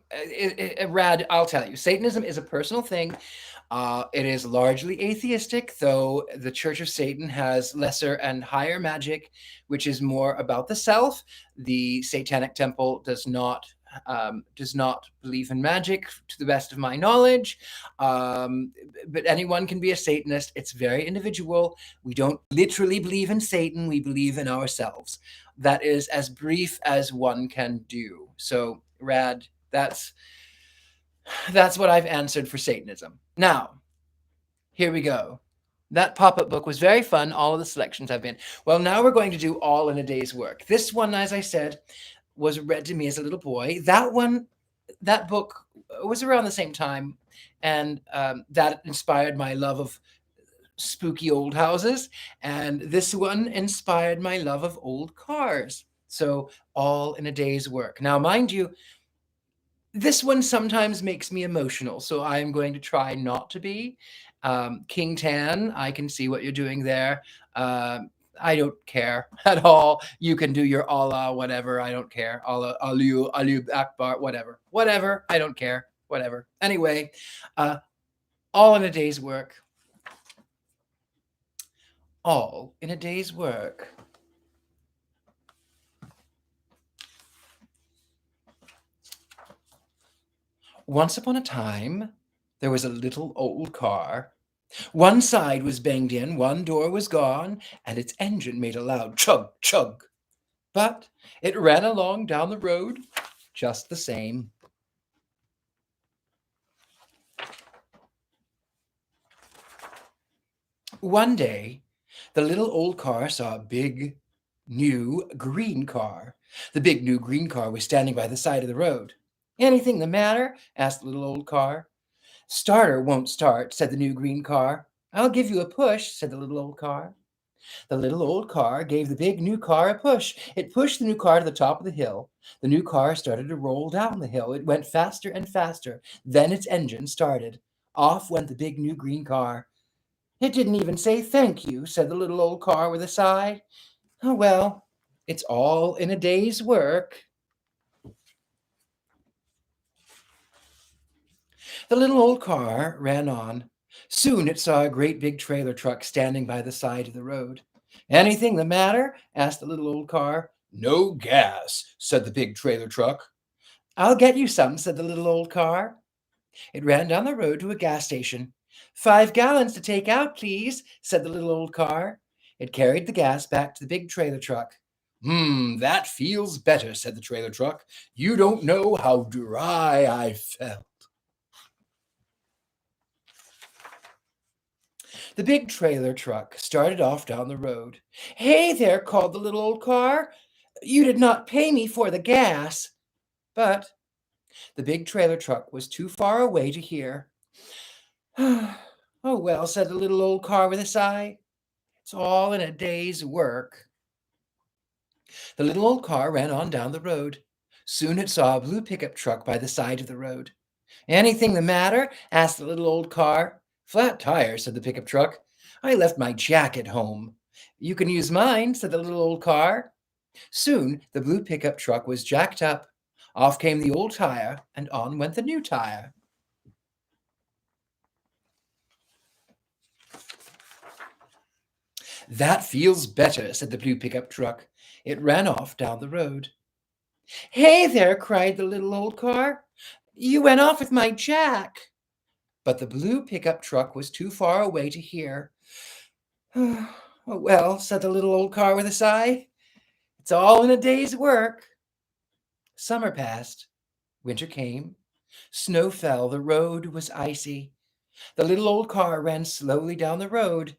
Rad, I'll tell you. Satanism is a personal thing. It is largely atheistic, though the Church of Satan has lesser and higher magic, which is more about the self. The Satanic Temple does not believe in magic, to the best of my knowledge. But anyone can be a Satanist. It's very individual. We don't literally believe in Satan. We believe in ourselves. That is as brief as one can do. So, Rad, that's what I've answered for Satanism. Now, here we go. That pop-up book was very fun. All of the selections have been. Well, now we're going to do All in a Day's Work. This one, as I said, was read to me as a little boy. That book was around the same time, and that inspired my love of spooky old houses. And this one inspired my love of old cars. So, All in a Day's Work. Now, mind you, this one sometimes makes me emotional, so I'm going to try not to be. King Tan, I can see what you're doing there. I don't care at all. You can do your Allah, whatever. I don't care. Allah, Aliyu Akbar, whatever. I don't care. Whatever. Anyway, all in a day's work. All in a day's work. Once upon a time, there was a little old car. One side was banged in, one door was gone, and its engine made a loud chug, chug. But it ran along down the road just the same. One day, the little old car saw a big, new green car. The big, new green car was standing by the side of the road. "Anything the matter?" asked the little old car. "Starter won't start," said the new green car. "I'll give you a push," said the little old car. The little old car gave the big new car a push. It pushed the new car to the top of the hill. The new car started to roll down the hill. It went faster and faster. Then its engine started. Off went the big new green car. "It didn't even say thank you," said the little old car with a sigh. "Oh well, it's all in a day's work." The little old car ran on. Soon it saw a great big trailer truck standing by the side of the road. "Anything the matter?" asked the little old car. "No gas," said the big trailer truck. "I'll get you some," said the little old car. It ran down the road to a gas station. "5 gallons to take out, please," said the little old car. It carried the gas back to the big trailer truck. That feels better," said the trailer truck. "You don't know how dry I felt." The big trailer truck started off down the road. "Hey there," called the little old car. "You did not pay me for the gas." But the big trailer truck was too far away to hear. "Oh well," said the little old car with a sigh. "It's all in a day's work." The little old car ran on down the road. Soon it saw a blue pickup truck by the side of the road. "Anything the matter?" asked the little old car. "Flat tire," said the pickup truck. "I left my jack at home." "You can use mine," said the little old car. Soon the blue pickup truck was jacked up. Off came the old tire, and on went the new tire. "That feels better," said the blue pickup truck. It ran off down the road. "Hey there," cried the little old car. "You went off with my jack." But the blue pickup truck was too far away to hear. "Oh well," said the little old car with a sigh. "It's all in a day's work." Summer passed. Winter came. Snow fell. The road was icy. The little old car ran slowly down the road.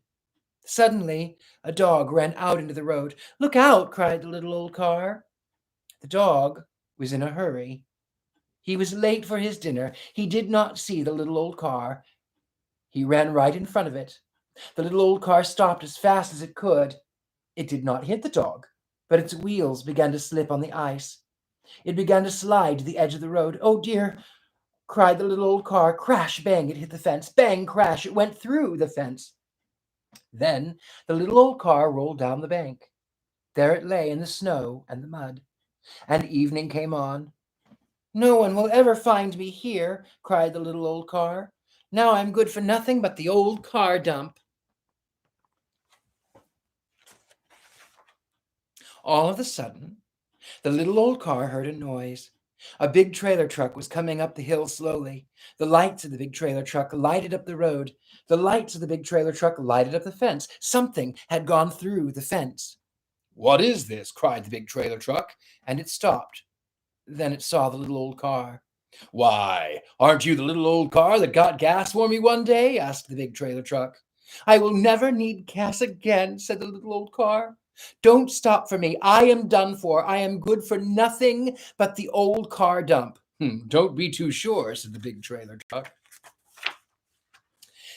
Suddenly, a dog ran out into the road. "Look out!" cried the little old car. The dog was in a hurry. He was late for his dinner. He did not see the little old car. He ran right in front of it. The little old car stopped as fast as it could. It did not hit the dog, but its wheels began to slip on the ice. It began to slide to the edge of the road. "Oh dear!" cried the little old car. Crash, bang, it hit the fence. Bang, crash, it went through the fence. Then the little old car rolled down the bank. There it lay in the snow and the mud. And evening came on. "No one will ever find me here," cried the little old car. "Now I'm good for nothing but the old car dump." All of a sudden, the little old car heard a noise. A big trailer truck was coming up the hill slowly. The lights of the big trailer truck lighted up the road. The lights of the big trailer truck lighted up the fence. Something had gone through the fence. "What is this?" cried the big trailer truck, and it stopped. Then it saw the little old car. "Why, aren't you the little old car that got gas for me one day?" asked the big trailer truck. "I will never need gas again," said the little old car. "Don't stop for me. I am done for. I am good for nothing but the old car dump." "Don't be too sure," said the big trailer truck.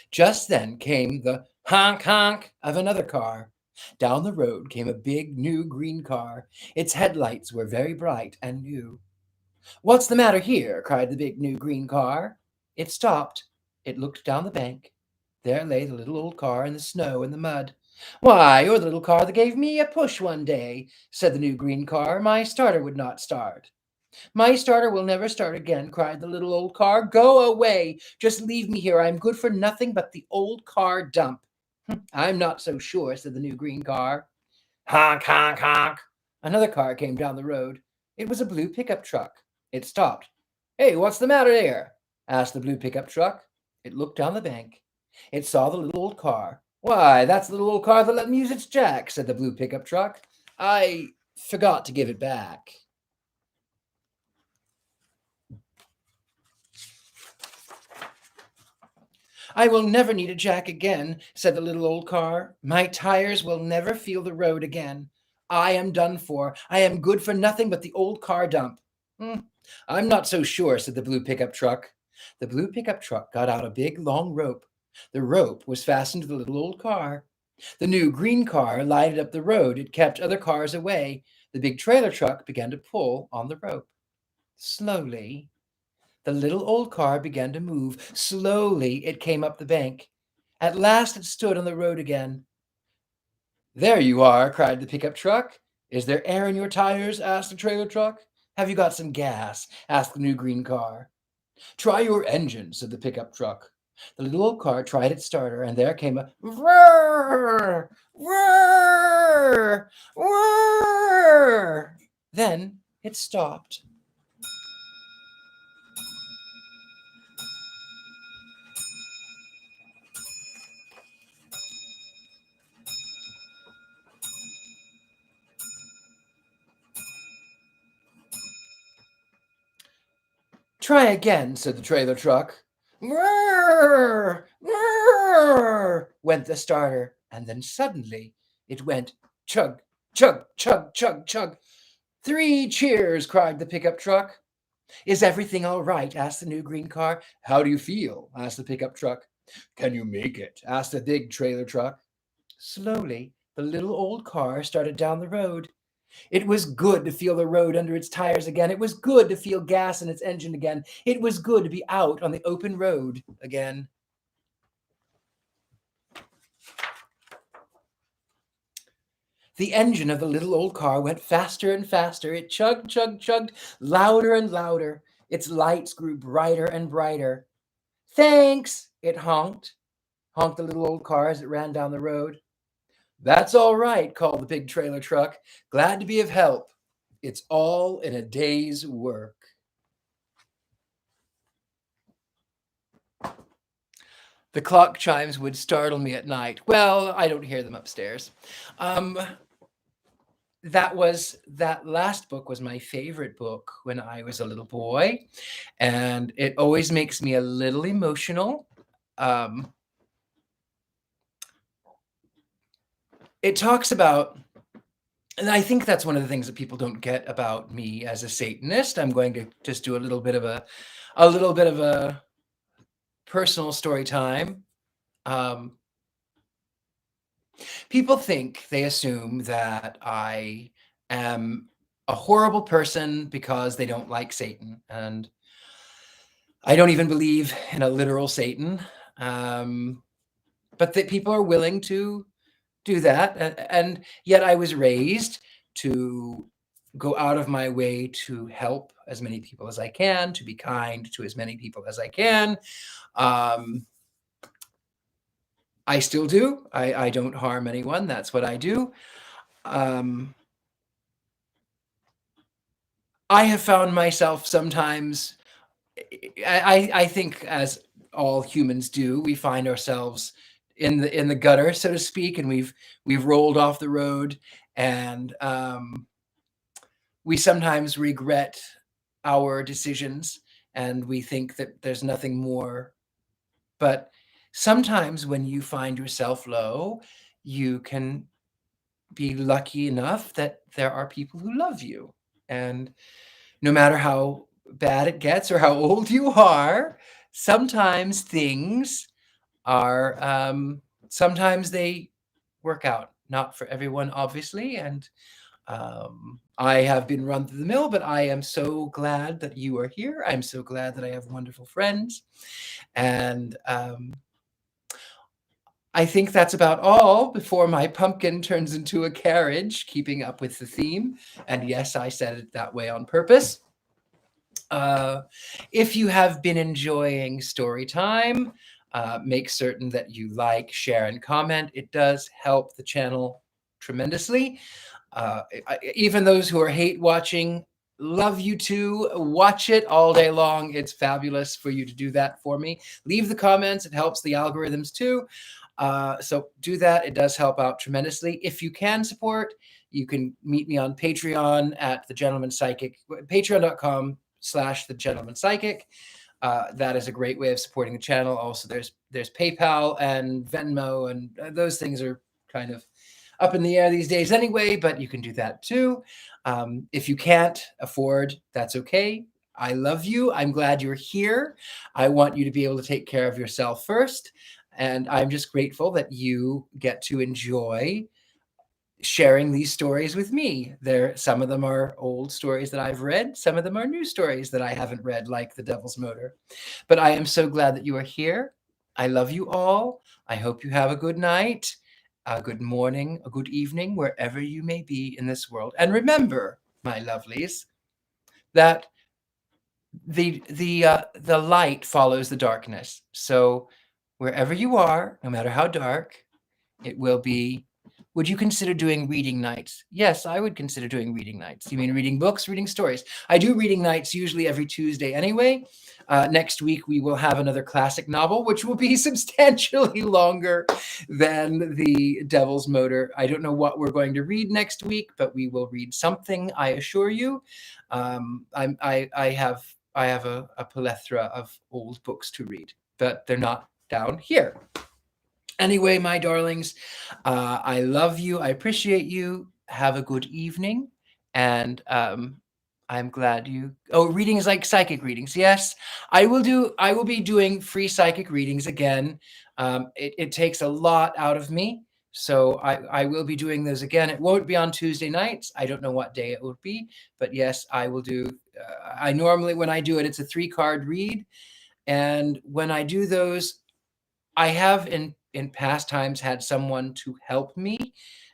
Just then came the honk honk of another car. Down the road came a big new green car. Its headlights were very bright and new. "What's the matter here?" cried the big new green car. It stopped. It looked down the bank. There lay the little old car in the snow and the mud. "Why, you're the little car that gave me a push one day," said the new green car. "My starter would not start." "My starter will never start again," cried the little old car. "Go away. Just leave me here. I'm good for nothing but the old car dump." "I'm not so sure," said the new green car. Honk, honk, honk. Another car came down the road. It was a blue pickup truck. It stopped. "Hey, what's the matter there?" asked the blue pickup truck. It looked down the bank. It saw the little old car. "Why, that's the little old car that let me use its jack," said the blue pickup truck. "I forgot to give it back." "I will never need a jack again," said the little old car. "My tires will never feel the road again. I am done for. I am good for nothing but the old car dump." "I'm not so sure," said the blue pickup truck. The blue pickup truck got out a big long rope. The rope was fastened to the little old car. The new green car lighted up the road. It kept other cars away. The big trailer truck began to pull on the rope. Slowly, the little old car began to move. Slowly, it came up the bank. At last, it stood on the road again. "There you are," cried the pickup truck. "Is there air in your tires?" asked the trailer truck. "Have you got some gas?" asked the new green car. "Try your engine," said the pickup truck. The little old car tried its starter, and there came a whirr, whirr, whirr. Then it stopped. "Try again," said the trailer truck. Whirr, whirr, went the starter, and then suddenly it went chug, chug, chug, chug, chug. "Three cheers!" cried the pickup truck. "Is everything all right?" asked the new green car. "How do you feel?" asked the pickup truck. "Can you make it?" asked the big trailer truck. Slowly, the little old car started down the road. It was good to feel the road under its tires again. It was good to feel gas in its engine again. It was good to be out on the open road again. The engine of the little old car went faster and faster. It chugged, chugged, chugged, louder and louder. Its lights grew brighter and brighter. "Thanks," it honked. Honked the little old car as it ran down the road. "That's all right," called the big trailer truck. "Glad to be of help. It's all in a day's work." The clock chimes would startle me at night. Well, I don't hear them upstairs. Um, that last book was my favorite book when I was a little boy, and it always makes me a little emotional. Um, it talks about, and I think that's one of the things that people don't get about me as a Satanist. I'm going to just do a little bit of a personal story time. Um, People think, they assume that I am a horrible person because they don't like Satan, and I don't even believe in a literal Satan. But that people are willing to do that, and yet I was raised to go out of my way to help as many people as I can, to be kind to as many people as I can. Um, I still do. I don't harm anyone. That's what I do. Um, I have found myself sometimes, I think, as all humans do, we find ourselves in the gutter, so to speak, and we've rolled off the road, and we sometimes regret our decisions, and we think that there's nothing more. But sometimes when you find yourself low, you can be lucky enough that there are people who love you, and no matter how bad it gets or how old you are, sometimes things are, sometimes they work out. Not for everyone, obviously, and I have been run through the mill, but I am so glad that you are here. I'm so glad that I have wonderful friends, and I think that's about all before my pumpkin turns into a carriage, keeping up with the theme. And yes, I said it that way on purpose. If you have been enjoying story time, make certain that you like, share, and comment. It does help the channel tremendously. Even those who are hate watching, love you too. Watch it all day long. It's fabulous for you to do that for me. Leave the comments. It helps the algorithms too. So do that. It does help out tremendously. If you can support, you can meet me on Patreon at The Gentleman Psychic, patreon.com/The Gentleman Psychic. That is a great way of supporting the channel. Also, there's PayPal and Venmo, and those things are kind of up in the air these days anyway, but you can do that too. If you can't afford, that's okay. I love you. I'm glad you're here. I want you to be able to take care of yourself first. And I'm just grateful that you get to enjoy sharing these stories with me. Some of them are old stories that I've read. Some of them are new stories that I haven't read, like The Devil's Motor. But I am so glad that you are here. I love you all. I hope you have a good night, a good morning, a good evening, wherever you may be in this world. And remember, my lovelies, that the light follows the darkness. So wherever you are, no matter how dark, it will be. Would you consider doing reading nights? Yes, I would consider doing reading nights. You mean reading books, reading stories? I do reading nights usually every Tuesday anyway. Next week, we will have another classic novel, which will be substantially longer than The Devil's Motor. I don't know what we're going to read next week, but we will read something, I assure you. I have a plethora of old books to read, but they're not down here. Anyway, my darlings, I love you. I appreciate you. Have a good evening. And I'm glad you... Oh, readings like psychic readings. Yes, I will be doing free psychic readings again. It takes a lot out of me. So I will be doing those again. It won't be on Tuesday nights. I don't know what day it will be. But yes, I will do... I normally, when I do it, it's a 3-card read. And when I do those, I have in past times had someone to help me,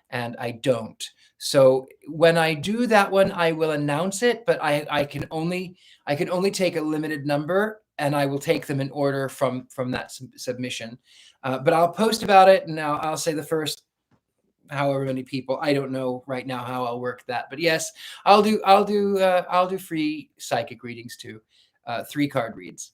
and I don't. So when I do that one, I will announce it, but I can only take a limited number, and I will take them in order from that submission. But I'll post about it, and now I'll say the first however many people. I don't know right now how I'll work that, but yes, I'll do free psychic readings too, 3-card reads.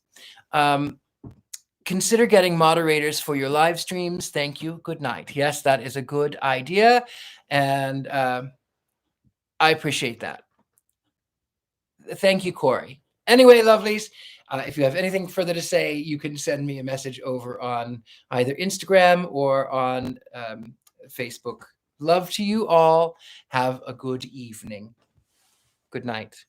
Consider getting moderators for your live streams. Thank you. Good night. Yes, that is a good idea. And I appreciate that. Thank you, Corey. Anyway, lovelies, if you have anything further to say, you can send me a message over on either Instagram or on Facebook. Love to you all. Have a good evening. Good night.